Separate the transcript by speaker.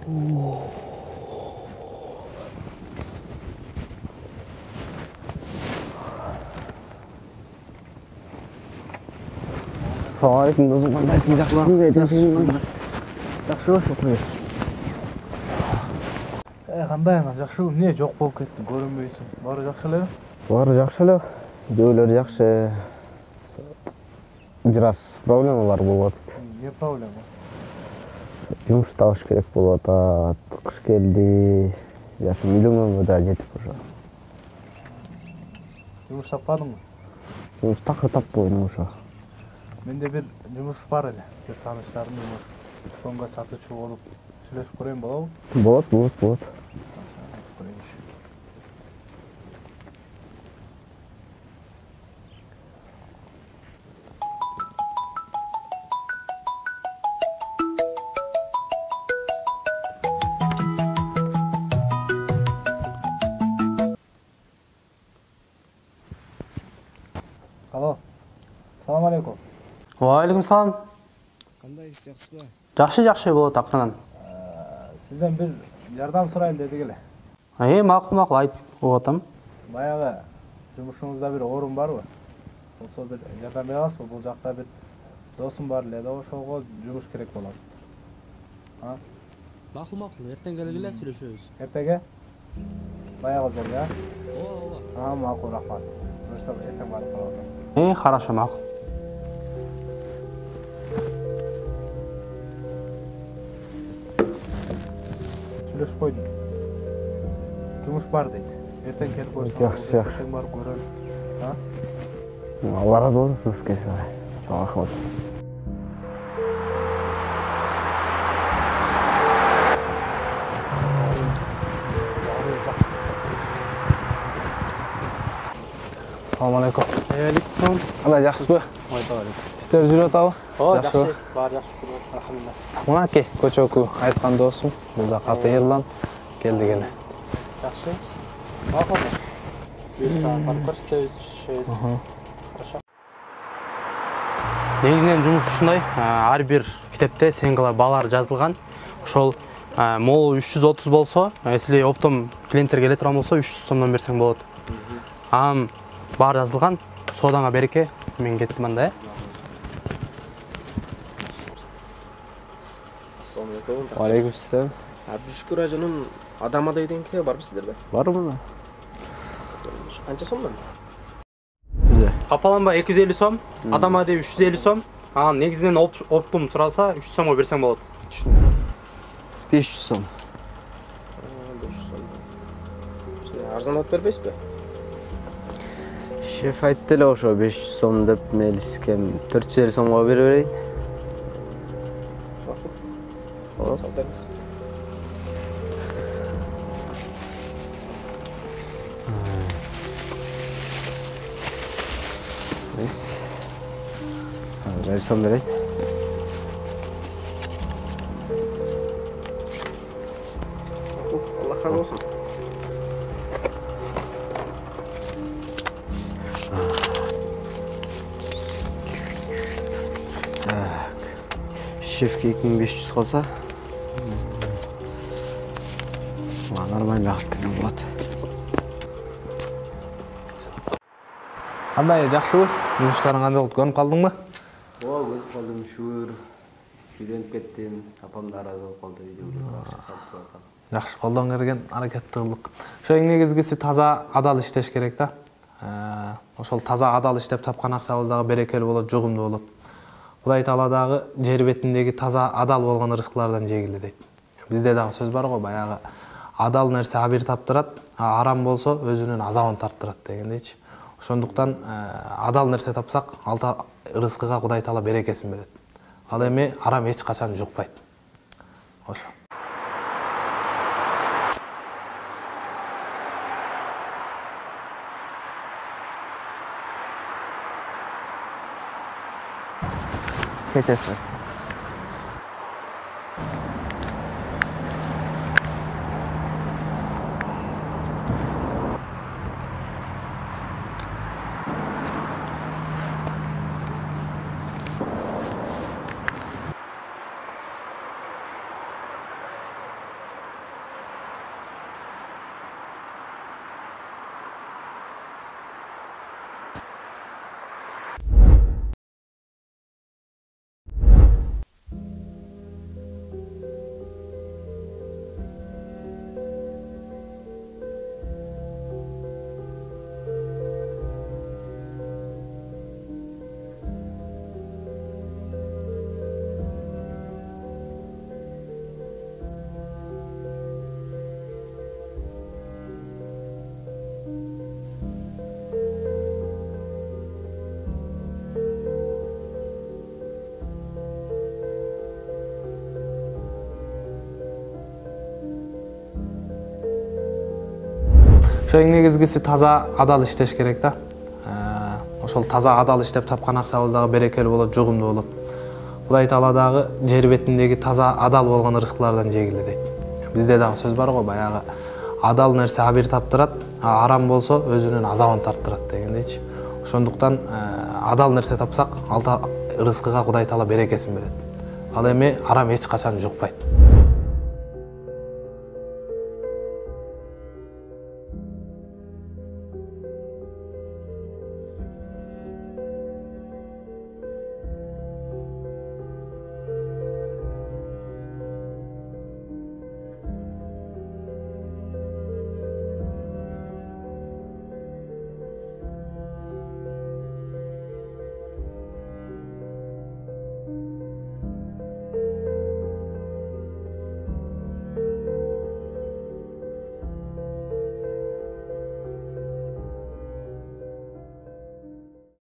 Speaker 1: Assalamualaikum do'stim, qandaysiz? Yaxshisizmi? Aytyapsizmi? Yaxshi bo'lib
Speaker 2: Qanday emas, yaxshi. Niye jo'q bo'lib ketding? Ko'rinmaysan. Bari yaxshilar?
Speaker 1: Bari yaxshilar. Joylar yaxshi. Biraz problemlar bo'lyapti.
Speaker 2: Ne problema?
Speaker 1: Yumush tapish kerak bo'lyapti. Qish keldi. Yaşım uyumadı da yetib уже.
Speaker 2: Yumush topmadingmi?
Speaker 1: Yumush taqir topib qo'ydim o'sha.
Speaker 2: Mende bir yumush bor edi. Bir tanishlarim yumush. So'ngga sotuvchi bo'lib сөйлесіп көрейін болады?
Speaker 1: Болады.
Speaker 2: Alo. Assalamu alaikum.
Speaker 3: Wa alaikum salam.
Speaker 4: Qandaysiz, yaxshimi?
Speaker 3: Yaxshi bo'ldi taqriban.
Speaker 2: Sizden bir yardım sorayım dedik ele.
Speaker 3: Ma'qul ayt o'g'otam.
Speaker 2: Bayağı жұмышыңызда bir орын бар mı? Olsa bir yardım berasыз mı? Bu жақта bir досым бар еді, ошоға жұмыс керек болады.
Speaker 4: Ma'qul, ertaga kelgila сөйлөшөбүз.
Speaker 2: Ertaga? Bayağı жерге, а?
Speaker 4: Ооба.
Speaker 2: Ma'qul, rahmat. Ертең барып қалады.
Speaker 3: Хорошо, ma'qul.
Speaker 2: Сөйлесіп қойдым. Жұмыс бар дейді. Ертең келіп көрсін.
Speaker 1: Жақсы.
Speaker 2: Ертең барып көрелік.
Speaker 1: Allah razı olsun siz keşke. Çok rahmet.
Speaker 3: Assalomu alaykum.
Speaker 1: Aleyküm. Allah yaxshimi? İşler жүрөт абы?
Speaker 3: Yaxshi. Bor yaxshi. Alhamdulillah. Mana aka, ko'choku aytgan do'stim. Burada qatı yerlan keldigini.
Speaker 2: Yaxshi. Ma'qul.
Speaker 3: Негізінен жұмыс ушундай. Ар бир китепте сеңгилер балар жазылган. Ошол мол 330 болсо, если оптом клиенттер келе турган болсо 300 сомдон берсең болот. Бар жазылган. Содаңа береке. Мен кеттим анда.
Speaker 4: Assalomu alaykum.
Speaker 1: Aleykümselam.
Speaker 4: Abdushkur ajonim Adamada deydinki barmısızlar?
Speaker 1: Var mı?
Speaker 4: Qancha so'mdan?
Speaker 3: Капаланба 250 сом, Adama de 350 сом. Негизинен оптум суралса 300 сомго берсең болот.
Speaker 1: 500 сом.
Speaker 4: 500 сом. Арзанат бербейсизби?
Speaker 1: Şef aytты эле ошо 500 сом деп, мен сизге 450 сомго берип берейин.
Speaker 4: Болот. Саудаңыз.
Speaker 1: Neyse. Versem vereyim.
Speaker 4: Allah razı olsun.
Speaker 1: Şefke 2500 kalsa. Normal vakit болады.
Speaker 2: Қандай, жақсы? Жұмыстарың қандай болды? Көріп қалдың ба?
Speaker 1: Көріп қалдым, шүр. Үйреніп кеттім. Апам да разы болып қалды.
Speaker 2: Жақсы, қолдан келген әрекетті қылдық. Ең негізгісі таза, адал іштеш керек та. Ошол таза, адал іштеп тапқан ақшабыздағы берекелі болады, жұғымды болады. Құдай Тааладағы жер бетіндегі таза, адал болған рызқылардан жегілі дейді. Бізде дағы сөз бар ғой, баяғы адал нәрсе абир таптырат, арам болсо өзүнүн азабын тарттырат деген дейчи. Ошондуктан адал нерсе тапсак, алта рызкыга Кудай Таала берекесин берет. Ал эми арам эч качан жукпайт. Ошо.
Speaker 1: Geçesler.
Speaker 2: Ошо эң негизгиси таза адал иштеш керек да. Ошол таза адал иштеп тапкан акчабыз дагы берекелүү болот, жугумдуу болот. Кудай Таала дагы жер бетиндеги таза адал болгон рызкылардан жегиле дейт. Бизде дагы сөз бар го, баягы адал нерсе абир таптырат, арам болсо өзүнүн азабын тарттырат дегендейчи. Ошондуктан адал нерсе тапсак, алда рызкыга Кудай Таала берекесин берет. Ал эми арам эч качан жукпайт.